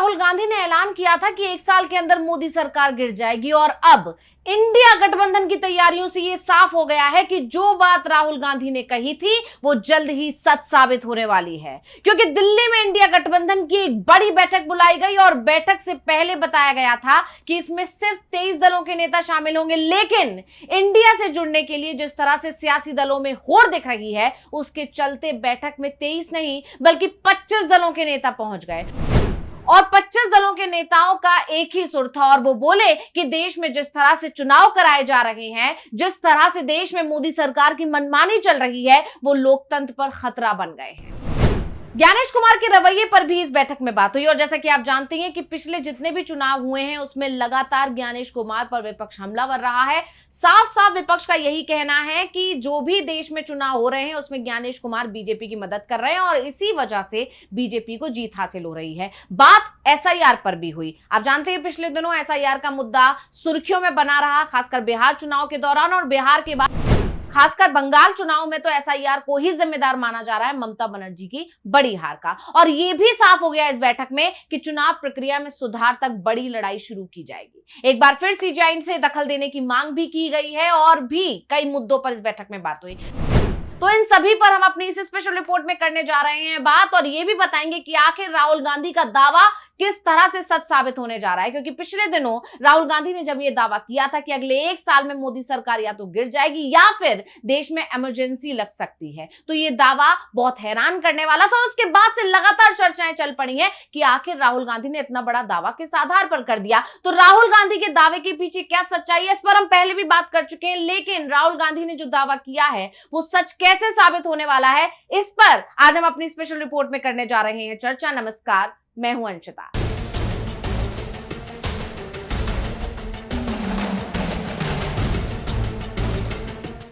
राहुल गांधी ने ऐलान किया था कि 1 साल के अंदर मोदी सरकार गिर जाएगी और अब इंडिया गठबंधन की तैयारियों से यह साफ हो गया है कि जो बात राहुल गांधी ने कही थी वो जल्द ही सच साबित होने वाली है, क्योंकि दिल्ली में इंडिया गठबंधन की एक बड़ी बैठक बुलाई गई और बैठक से पहले बताया गया था कि इसमें सिर्फ 23 दलों के नेता शामिल होंगे। लेकिन इंडिया से जुड़ने के लिए जिस तरह से सियासी दलों में होड़ दिख रही है, उसके चलते बैठक में 23 नहीं बल्कि 25 दलों के नेता पहुंच गए और 25 दलों के नेताओं का एक ही सुर था और वो बोले कि देश में जिस तरह से चुनाव कराए जा रहे हैं, जिस तरह से देश में मोदी सरकार की मनमानी चल रही है, वो लोकतंत्र पर खतरा बन गए हैं। ज्ञानेश कुमार के रवैये पर भी इस बैठक में बात हुई और जैसा कि आप जानते हैं कि पिछले जितने भी चुनाव हुए हैं उसमें लगातार ज्ञानेश कुमार पर विपक्ष हमलावर रहा है। साफ साफ विपक्ष का यही कहना है कि जो भी देश में चुनाव हो रहे हैं उसमें ज्ञानेश कुमार बीजेपी की मदद कर रहे हैं और इसी वजह से बीजेपी को जीत हासिल हो रही है। बात एसआईआर पर भी हुई। आप जानते हैं पिछले दिनों एसआईआर का मुद्दा सुर्खियों में बना रहा, खासकर बिहार चुनाव के दौरान, और बिहार के बाद खासकर बंगाल चुनाव में तो एसआईआर को ही जिम्मेदार माना जा रहा है ममता बनर्जी की बड़ी हार का। और यह भी साफ हो गया इस बैठक में कि चुनाव प्रक्रिया में सुधार तक बड़ी लड़ाई शुरू की जाएगी। एक बार फिर सीजेआई से दखल देने की मांग भी की गई है और भी कई मुद्दों पर इस बैठक में बात हुई। तो इन सभी पर हम अपनी इस स्पेशल रिपोर्ट में करने जा रहे हैं बात और ये भी बताएंगे कि आखिर राहुल गांधी का दावा किस तरह से सच साबित होने जा रहा है, क्योंकि पिछले दिनों राहुल गांधी ने जब ये दावा किया था कि अगले 1 साल में मोदी सरकार या तो गिर जाएगी या फिर देश में इमरजेंसी लग सकती है, तो ये दावा बहुत हैरान करने वाला था। और उसके बाद से लगातार चर्चाएं चल पड़ी हैं कि आखिर राहुल गांधी ने इतना बड़ा दावा किस आधार पर कर दिया। तो राहुल गांधी के दावे के पीछे क्या सच्चाई है, इस पर हम पहले भी बात कर चुके हैं, लेकिन राहुल गांधी ने जो दावा किया है वो सच कैसे साबित होने वाला है, इस पर आज हम अपनी स्पेशल रिपोर्ट में करने जा रहे हैं चर्चा। नमस्कार, मैं हूं अंशिता।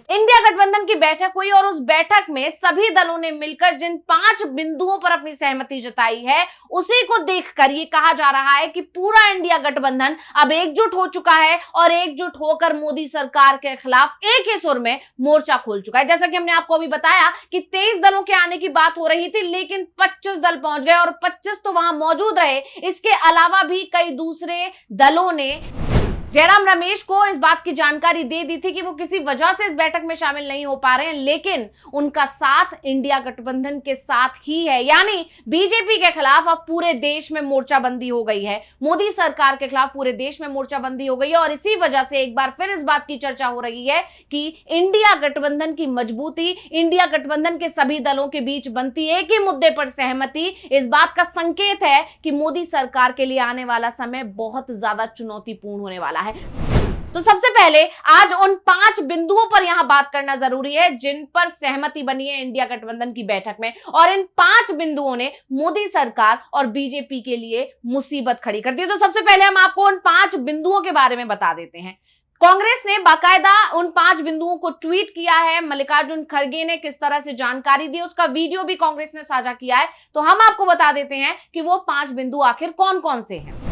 इंडिया गठबंधन की बैठक हुई और उस बैठक में सभी दलों ने मिलकर जिन 5 बिंदुओं पर अपनी सहमति जताई है उसी को देखकर ये कहा जा रहा है कि पूरा इंडिया गठबंधन अब एकजुट हो चुका है और एकजुट होकर मोदी सरकार के खिलाफ एक ही सुर में मोर्चा खोल चुका है। जैसा कि हमने आपको अभी बताया कि 23 दलों के आने की बात हो रही थी, लेकिन 25 दल पहुंच गए और 25 तो वहां मौजूद रहे। इसके अलावा भी कई दूसरे दलों ने जयराम रमेश को इस बात की जानकारी दे दी थी कि वो किसी वजह से इस बैठक में शामिल नहीं हो पा रहे हैं, लेकिन उनका साथ इंडिया गठबंधन के साथ ही है। यानी बीजेपी के खिलाफ अब पूरे देश में मोर्चाबंदी हो गई है, मोदी सरकार के खिलाफ पूरे देश में मोर्चाबंदी हो गई है और इसी वजह से एक बार फिर इस बात की चर्चा हो रही है कि इंडिया गठबंधन की मजबूती, इंडिया गठबंधन के सभी दलों के बीच बनती एक ही मुद्दे पर सहमति इस बात का संकेत है कि मोदी सरकार के लिए आने वाला समय बहुत ज्यादा चुनौतीपूर्ण होने वाला है। तो सबसे पहले आज उन 5 बिंदुओं पर यहां बात करना जरूरी है जिन पर सहमति बनी है इंडिया गठबंधन की बैठक में, और इन 5 बिंदुओं ने मोदी सरकार और बीजेपी के लिए मुसीबत खड़ी कर दी। तो सबसे पहले हम आपको उन 5 बिंदुओं के बारे में बता देते हैं। कांग्रेस ने बाकायदा उन 5 बिंदुओं को ट्वीट किया है। मल्लिकार्जुन खड़गे ने किस तरह से जानकारी दी उसका वीडियो भी कांग्रेस ने साझा किया है। तो हम आपको बता देते हैं कि वो 5 बिंदु आखिर कौन कौन से हैं।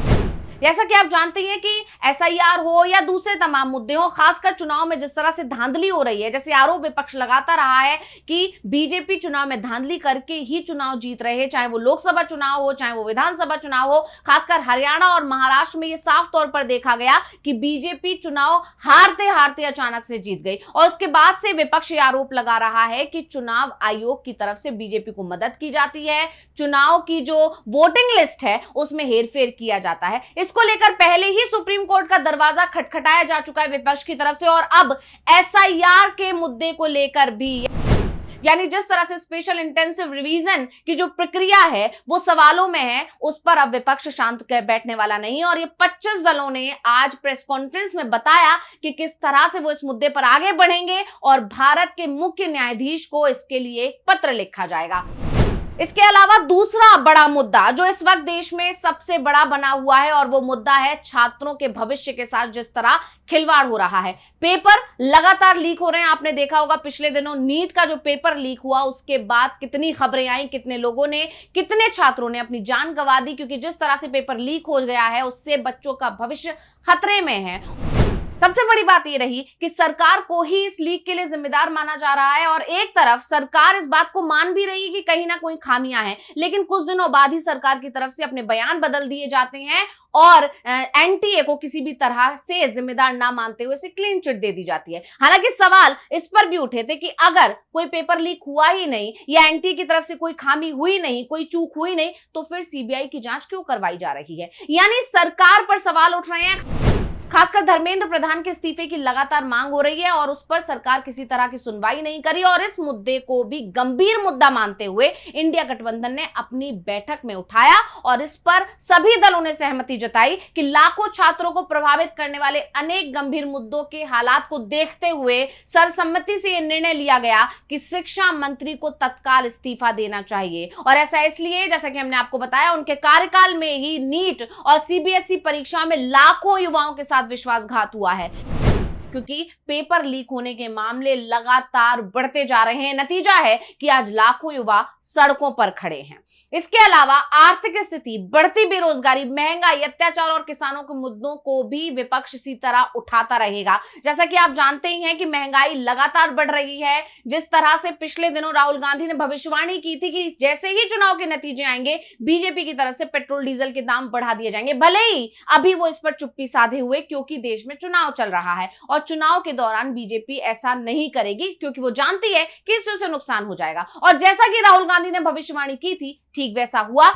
जैसा कि आप जानते हैं कि एसआईआर हो या दूसरे तमाम मुद्दे हो, खासकर चुनाव में जिस तरह से धांधली हो रही है, जैसे आरोप विपक्ष लगाता रहा है कि बीजेपी चुनाव में धांधली करके ही चुनाव जीत रहे हैं, चाहे वो लोकसभा चुनाव हो चाहे वो विधानसभा चुनाव हो। खासकर हरियाणा और महाराष्ट्र में ये साफ तौर पर देखा गया कि बीजेपी चुनाव हारते हारते अचानक से जीत गई और उसके बाद से विपक्ष ये आरोप लगा रहा है कि चुनाव आयोग की तरफ से बीजेपी को मदद की जाती है, चुनाव की जो वोटिंग लिस्ट है उसमें हेरफेर किया जाता है। इसको लेकर पहले ही सुप्रीम कोर्ट का दरवाजा खटखटाया जा चुका है विपक्ष की तरफ से और अब एसआईआर के मुद्दे को लेकर भी, यानी जिस तरह से स्पेशल इंटेंसिव रिवीजन की जो प्रक्रिया है वो सवालों में है, उस पर अब विपक्ष शांत बैठने वाला नहीं है। और ये 25 दलों ने आज प्रेस कॉन्फ्रेंस में बताया कि किस तरह से वो इस मुद्दे पर आगे बढ़ेंगे और भारत के मुख्य न्यायाधीश को इसके लिए एक पत्र लिखा जाएगा। इसके अलावा दूसरा बड़ा मुद्दा जो इस वक्त देश में सबसे बड़ा बना हुआ है और वो मुद्दा है छात्रों के भविष्य के साथ जिस तरह खिलवाड़ हो रहा है। पेपर लगातार लीक हो रहे हैं। आपने देखा होगा पिछले दिनों नीट का जो पेपर लीक हुआ उसके बाद कितनी खबरें आई, कितने लोगों ने, कितने छात्रों ने अपनी जान गंवा दी, क्योंकि जिस तरह से पेपर लीक हो गया है उससे बच्चों का भविष्य खतरे में है। सबसे बड़ी बात यह रही कि सरकार को ही इस लीक के लिए जिम्मेदार माना जा रहा है और एक तरफ सरकार इस बात को मान भी रही है कि कहीं ना कोई खामियां हैं, लेकिन कुछ दिनों बाद ही सरकार की तरफ से अपने बयान बदल दिए जाते हैं और एनटीए को किसी भी तरह से जिम्मेदार ना मानते हुए इसे क्लीन चिट दे दी जाती है। हालांकि सवाल इस पर भी उठे थे कि अगर कोई पेपर लीक हुआ ही नहीं या एनटीए की तरफ से कोई खामी हुई नहीं, कोई चूक हुई नहीं, तो फिर सीबीआई की जांच क्यों करवाई जा रही है। यानी सरकार पर सवाल उठ रहे हैं। खासकर धर्मेंद्र प्रधान के इस्तीफे की लगातार मांग हो रही है और उस पर सरकार किसी तरह की सुनवाई नहीं करी और इस मुद्दे को भी गंभीर मुद्दा मानते हुए इंडिया गठबंधन ने अपनी बैठक में उठाया और इस पर सभी दलों ने सहमति जताई कि लाखों छात्रों को प्रभावित करने वाले अनेक गंभीर मुद्दों के हालात को देखते हुए सर्वसम्मति से यह निर्णय लिया गया कि शिक्षा मंत्री को तत्काल इस्तीफा देना चाहिए। और ऐसा इसलिए, जैसा कि हमने आपको बताया, उनके कार्यकाल में ही नीट और सीबीएसई परीक्षा में लाखों युवाओं के साथ विश्वासघात हुआ है, क्योंकि पेपर लीक होने के मामले लगातार बढ़ते जा रहे हैं। नतीजा है कि आज लाखों युवा सड़कों पर खड़े हैं। इसके अलावा आर्थिक स्थिति, बढ़ती बेरोजगारी, महंगाई, अत्याचार और किसानों के मुद्दों को भी विपक्ष इसी तरह उठाता रहेगा। जैसा कि आप जानते ही हैं कि महंगाई लगातार बढ़ रही है। जिस तरह से पिछले दिनों राहुल गांधी ने भविष्यवाणी की थी कि जैसे ही चुनाव के नतीजे आएंगे, बीजेपी की तरफ से पेट्रोल डीजल के दाम बढ़ा दिए जाएंगे। भले ही अभी वो इस पर चुप्पी साधे हुए, क्योंकि देश में चुनाव चल रहा है और चुनाव के दौरान बीजेपी ऐसा नहीं करेगी, क्योंकि वो जानती है कि इससे उसे नुकसान हो जाएगा। और जैसा कि राहुल गांधी ने भविष्यवाणी की थी, ठीक वैसा हुआ।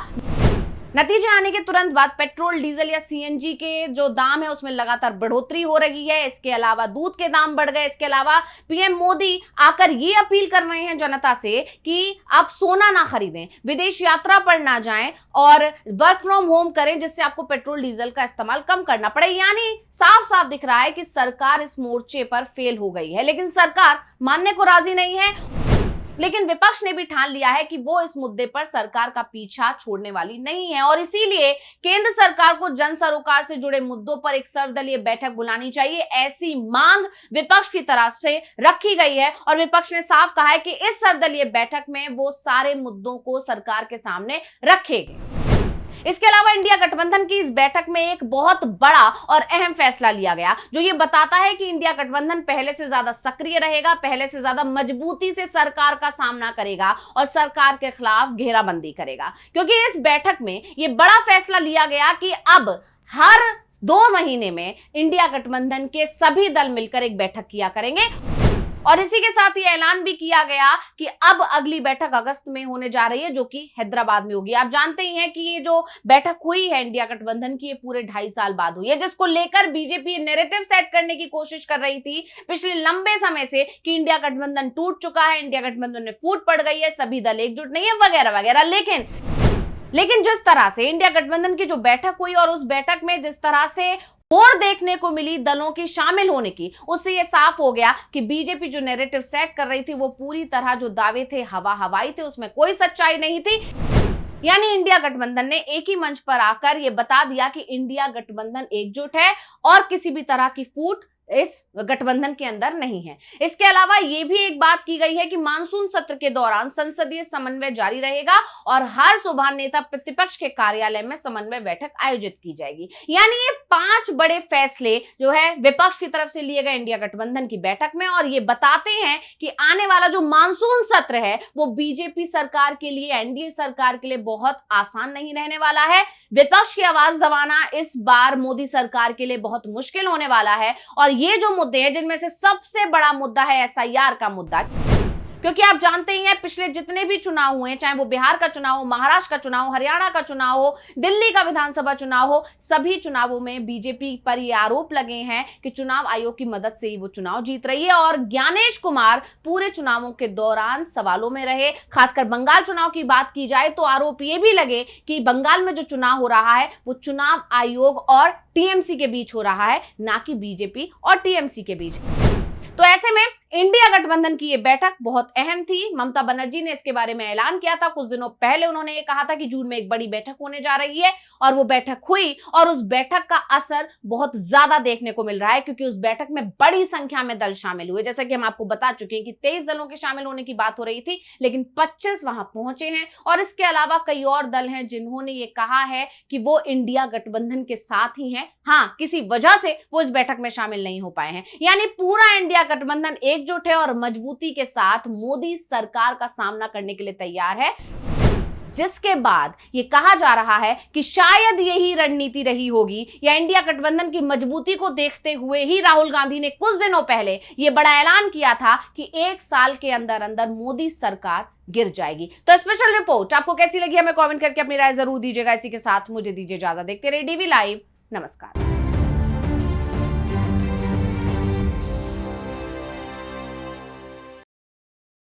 नतीजे आने के तुरंत बाद पेट्रोल, डीजल या सीएनजी के जो दाम है उसमें लगातार बढ़ोतरी हो रही है। इसके अलावा दूध के दाम बढ़ गए। इसके अलावा पीएम मोदी आकर ये अपील कर रहे हैं जनता से कि आप सोना ना खरीदें, विदेश यात्रा पर ना जाएं और वर्क फ्रॉम होम करें, जिससे आपको पेट्रोल डीजल का इस्तेमाल कम करना पड़े। यानी साफ साफ दिख रहा है कि सरकार इस मोर्चे पर फेल हो गई है, लेकिन सरकार मानने को राजी नहीं है। लेकिन विपक्ष ने भी ठान लिया है कि वो इस मुद्दे पर सरकार का पीछा छोड़ने वाली नहीं है और इसीलिए केंद्र सरकार को जन सरोकार से जुड़े मुद्दों पर एक सर्वदलीय बैठक बुलानी चाहिए, ऐसी मांग विपक्ष की तरफ से रखी गई है। और विपक्ष ने साफ कहा है कि इस सर्वदलीय बैठक में वो सारे मुद्दों को सरकार के सामने रखेंगे। इसके अलावा इंडिया गठबंधन की इस बैठक में एक बहुत बड़ा और अहम फैसला लिया गया, जो ये बताता है कि इंडिया गठबंधन पहले से ज्यादा सक्रिय रहेगा, पहले से ज्यादा मजबूती से सरकार का सामना करेगा और सरकार के खिलाफ घेराबंदी करेगा। क्योंकि इस बैठक में ये बड़ा फैसला लिया गया कि अब हर 2 महीने में इंडिया गठबंधन के सभी दल मिलकर एक बैठक किया करेंगे। और इसी के साथ ये ऐलान भी किया गया कि अब अगली बैठक अगस्त में होने जा रही है, जो कि हैदराबाद में होगी। आप जानते ही हैं कि ये जो बैठक हुई है इंडिया गठबंधन की, ये पूरे 2.5 साल बाद हुई है, जिसको लेकर बीजेपी नैरेटिव सेट करने की कोशिश कर रही थी पिछले लंबे समय से कि इंडिया गठबंधन टूट चुका है, इंडिया गठबंधन में फूट पड़ गई है, सभी दल एकजुट नहीं है, वगैरह वगैरह। लेकिन जिस तरह से इंडिया गठबंधन की जो बैठक हुई और उस बैठक में जिस तरह से और देखने को मिली दलों की शामिल होने की, उससे यह साफ हो गया कि बीजेपी जो नैरेटिव सेट कर रही थी वो पूरी तरह जो दावे थे हवाई थे, उसमें कोई सच्चाई नहीं थी। यानी इंडिया गठबंधन ने एक ही मंच पर आकर यह बता दिया कि इंडिया गठबंधन एकजुट है और किसी भी तरह की फूट इस गठबंधन के अंदर नहीं है। इसके अलावा यह भी एक बात की गई है कि मानसून सत्र के दौरान संसदीय समन्वय जारी रहेगा और हर सुबह नेता प्रतिपक्ष के कार्यालय में समन्वय बैठक आयोजित की जाएगी। यानी ये 5 बड़े फैसले जो है विपक्ष की तरफ से लिए गए इंडिया गठबंधन की बैठक में, और ये बताते हैं कि आने वाला जो मानसून सत्र है वो बीजेपी सरकार के लिए, एनडीए सरकार के लिए बहुत आसान नहीं रहने वाला है। विपक्ष की आवाज दबाना इस बार मोदी सरकार के लिए बहुत मुश्किल होने वाला है। और ये जो मुद्दे हैं, जिनमें से सबसे बड़ा मुद्दा है एसआईआर का मुद्दा, क्योंकि आप जानते ही हैं पिछले जितने भी चुनाव हुए, चाहे वो बिहार का चुनाव हो, महाराष्ट्र का चुनाव हो, हरियाणा का चुनाव हो, दिल्ली का विधानसभा चुनाव हो, सभी चुनावों में बीजेपी पर ये आरोप लगे हैं कि चुनाव आयोग की मदद से ही वो चुनाव जीत रही है। और ज्ञानेश कुमार पूरे चुनावों के दौरान सवालों में रहे। खासकर बंगाल चुनाव की बात की जाए तो आरोप ये भी लगे कि बंगाल में जो चुनाव हो रहा है वो चुनाव आयोग और टीएमसी के बीच हो रहा है, ना कि बीजेपी और टीएमसी के बीच। तो ऐसे में इंडिया गठबंधन की ये बैठक बहुत अहम थी। ममता बनर्जी ने इसके बारे में ऐलान किया था। कुछ दिनों पहले उन्होंने ये कहा था कि जून में एक बड़ी बैठक होने जा रही है और वो बैठक हुई और उस बैठक का असर बहुत ज्यादा देखने को मिल रहा है क्योंकि उस बैठक में बड़ी संख्या में दल शामिल हुए। जैसा कि हम आपको बता चुके हैं कि 23 दलों के शामिल होने की बात हो रही थी, लेकिन 25 वहां पहुंचे हैं और इसके अलावा कई और दल हैं जिन्होंने ये कहा है कि वो इंडिया गठबंधन के साथ ही हैं। हाँ, किसी वजह से वो इस बैठक में शामिल नहीं हो पाए हैं। यानी पूरा इंडिया गठबंधन एकजुट है और मजबूती के साथ मोदी सरकार का सामना करने के लिए तैयार है, जिसके बाद ये कहा जा रहा है कि शायद यही रणनीति रही होगी या इंडिया गठबंधन की मजबूती को देखते हुए ही राहुल गांधी ने कुछ दिनों पहले ये बड़ा ऐलान किया था कि 1 साल के अंदर अंदर मोदी सरकार गिर जाएगी। तो स्पेशल रिपोर्ट आपको कैसी लगी हमें कमेंट करके अपनी राय जरूर दीजिएगा। इसी के साथ मुझे दीजिए इजाजत। देखते रहिए डीवी लाइव। नमस्कार।